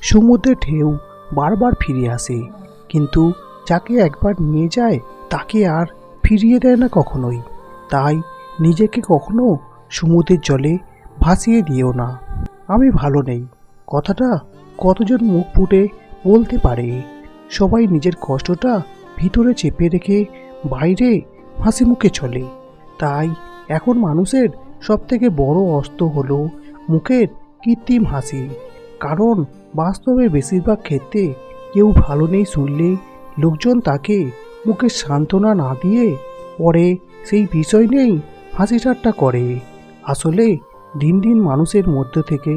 সমুদ্রের ঢেউ বারবার ফিরে আসে, কিন্তু যাকে একবার নিয়ে যায় তাকে আর ফিরিয়ে দেয় না কখনোই। তাই নিজেকে কখনো সমুদ্রের জলে ভাসিয়ে দিও না। আমি ভালো নেই কথাটা কতজন মুখ ফুটে বলতে পারে? সবাই নিজের কষ্টটা ভিতরে চেপে রেখে বাইরে হাসি মুখে চলে। তাই এখন মানুষের সবথেকে বড় অস্ত্র হলো মুখের কৃত্রিম হাসি। কারণ বাস্তবে বেশিরভাগ ক্ষেত্রে কেউ ভালো নেই শুনলে লোকজন তাকে মুখে সান্ত্বনা না দিয়ে পরে সেই বিষয় নেই হাসি ঠাট্টা করে। আসলে দিন দিন মানুষের মধ্যে থেকে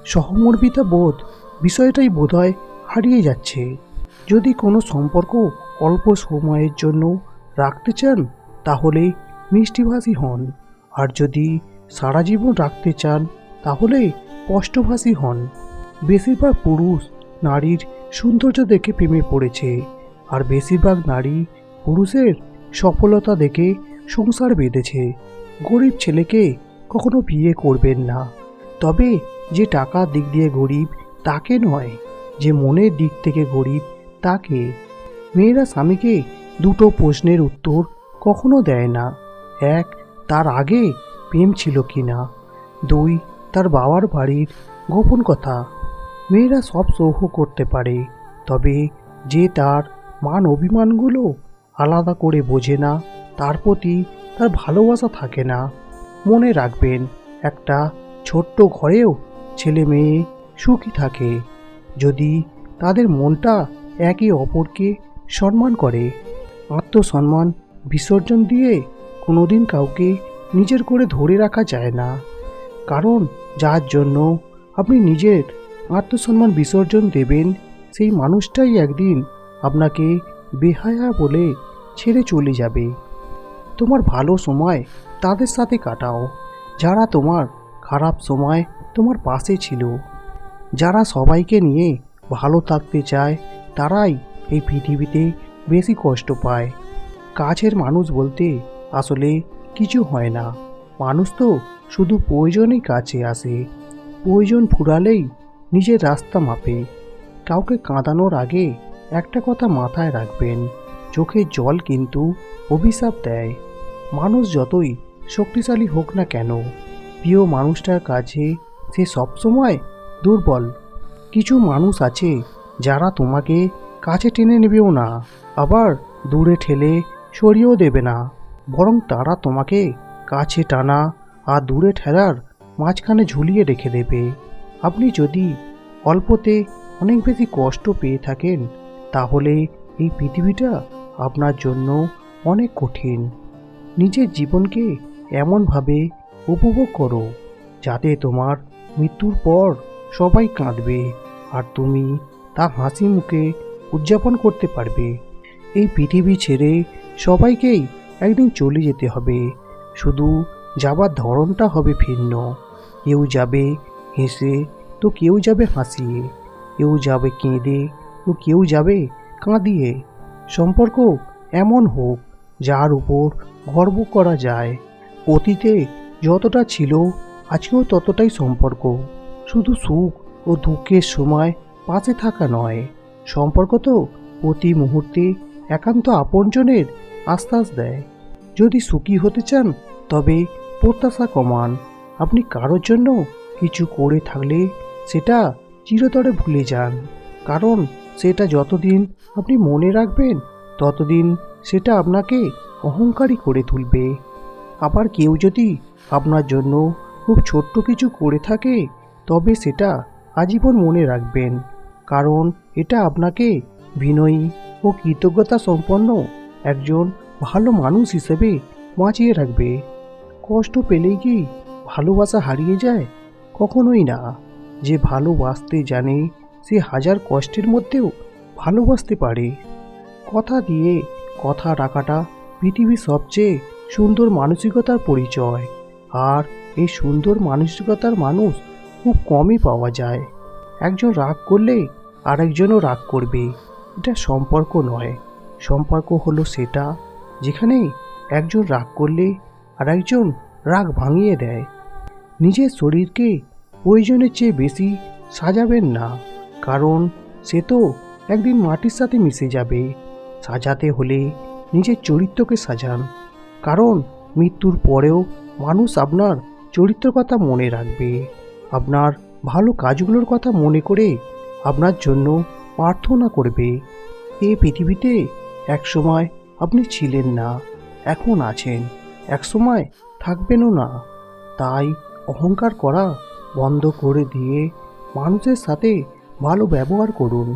সহমর্মিতা বোধ বিষয়টাই বোধহয় হারিয়ে যাচ্ছে। যদি কোনো সম্পর্ক অল্প সময়ের জন্য রাখতে চান তাহলে মিষ্টিভাষী হন, আর যদি সারা জীবন রাখতে চান তাহলে স্পষ্টভাষী হন। বেশিরভাগ পুরুষ নারীর সৌন্দর্য দেখে প্রেমে পড়েছে, আর বেশিরভাগ নারী পুরুষের সফলতা দেখে সংসার বেঁধেছে। গরিব ছেলেকে কখনো বিয়ে করবেন না, তবে যে টাকার দিক দিয়ে গরিব তাকে নয়, যে মনের দিক থেকে গরিব তাকে। মেয়েরা স্বামীকে দুটো প্রশ্নের উত্তর কখনো দেয় না। এক, তার আগে প্রেম ছিল কিনা। দুই, তার বাবার বাড়ির গোপন কথা। মেয়েরা সব সহ্য করতে পারে, তবে যে তার মান অভিমানগুলো আলাদা করে বোঝে না তার প্রতি তার ভালোবাসা থাকে না। মনে রাখবেন, একটা ছোট্ট ঘরেও ছেলে মেয়ে সুখী থাকে যদি তাদের মনটা একে অপরকে সম্মান করে। আত্মসম্মান বিসর্জন দিয়ে কোনোদিন কাউকে নিজের করে ধরে রাখা যায় না, কারণ যার জন্য আপনি নিজের আত্মসম্মান বিসর্জন দেবেন সেই মানুষটাই একদিন আপনাকে বেহায়া বলে ছেড়ে চলে যাবে। তোমার ভালো সময় তাদের সাথে কাটাও যারা তোমার খারাপ সময় তোমার পাশে ছিল। যারা সবাইকে নিয়ে ভালো থাকতে চায় তারাই এই পৃথিবীতে বেশি কষ্ট পায়। কাছের মানুষ বলতে আসলে কিছু হয় না। মানুষ তো শুধু প্রয়োজনেই কাছে আসে, প্রয়োজন ফুরালেই নিজের রাস্তা মাপে। কাউকে কাঁদানোর আগে একটা কথা মাথায় রাখবেন, চোখের জল কিন্তু অভিশাপ দেয়। মানুষ যতই শক্তিশালী হোক না কেন, প্রিয় মানুষটার কাছে সে সবসময় দুর্বল। কিছু মানুষ আছে যারা তোমাকে কাছে টেনে নেবেও না, আবার দূরে ঠেলে সরিয়েও দেবে না, বরং তারা তোমাকে কাছে টানা আর দূরে ঠেলার মাঝখানে ঝুলিয়ে রেখে দেবে। আপনি যদি অল্পতে অনেক বেশি কষ্ট পেয়ে থাকেন তাহলে এই পৃথিবীটা আপনার জন্য অনেক কঠিন। নিজের জীবনকে এমনভাবে উপভোগ করো যাতে তোমার মৃত্যুর পর সবাই কাঁদবে আর তুমি তা হাসি মুখে উদযাপন করতে পারবে। এই পৃথিবী ছেড়ে সবাইকেই একদিন চলে যেতে হবে, শুধু যাবার ধরনটা হবে ভিন্ন। কেউ যাবে হেসে তো কেউ যাবে হাসিয়ে, কেউ যাবে কেঁদে তো কেউ যাবে কাঁদিয়ে। সম্পর্ক এমন হোক যার উপর গর্ব করা যায়। অতীতে যতটা ছিল আজকেও ততটাই সম্পর্ক, শুধু সুখ ও দুঃখের সময় পাশে থাকা নয়। সম্পর্ক তো প্রতি মুহূর্তে একান্ত আপনজনের আশ্বাস দেয়। যদি সুখী হতে চান তবে প্রত্যাশা কমান। আপনি কারোর জন্য কিছু করে থাকলে সেটা চিরতরে ভুলে যান, কারণ সেটা যতদিন আপনি মনে রাখবেন ততদিন সেটা আপনাকে অহংকারী করে তুলবে। আবার কেউ যদি আপনার জন্য খুব ছোট্ট কিছু করে থাকে তবে সেটা আজীবন মনে রাখবেন, কারণ এটা আপনাকে বিনয়ী ও কৃতজ্ঞতা সম্পন্ন একজন ভালো মানুষ হিসেবে বাঁচিয়ে রাখবে। কষ্ট পেলেই কি ভালোবাসা হারিয়ে যায়? কখনোই না। যে ভালোবাসতে জানে সে হাজার কষ্টের মধ্যেও ভালোবাসতে পারে। কথা দিয়ে কথা রাখাটা পৃথিবীর সবচেয়ে সুন্দর মানসিকতার পরিচয়, আর এই সুন্দর মানসিকতার মানুষ খুব কমই পাওয়া যায়। একজন রাগ করলে আরেকজনও রাগ করবে, এটা সম্পর্ক নয়। সম্পর্ক হলো সেটা যেখানে একজন রাগ করলে আরেকজন রাগ ভাঙিয়ে দেয়। নিজের শরীরকে প্রয়োজনের চেয়ে বেশি সাজাবেন না, কারণ সে তো একদিন মাটির সাথে মিশে যাবে। সাজাতে হলে নিজের চরিত্রকে সাজান, কারণ মৃত্যুর পরেও মানুষ আপনার চরিত্রের কথা মনে রাখবে, আপনার ভালো কাজগুলোর কথা মনে করে আপনার জন্য প্রার্থনা করবে। এই পৃথিবীতে একসময় আপনি ছিলেন না, এখন আছেন, একসময় থাকবেনও না। তাই অহংকার করা বন্ধ করে দিয়ে মানুষের সাথে ভালো ব্যবহার করুন।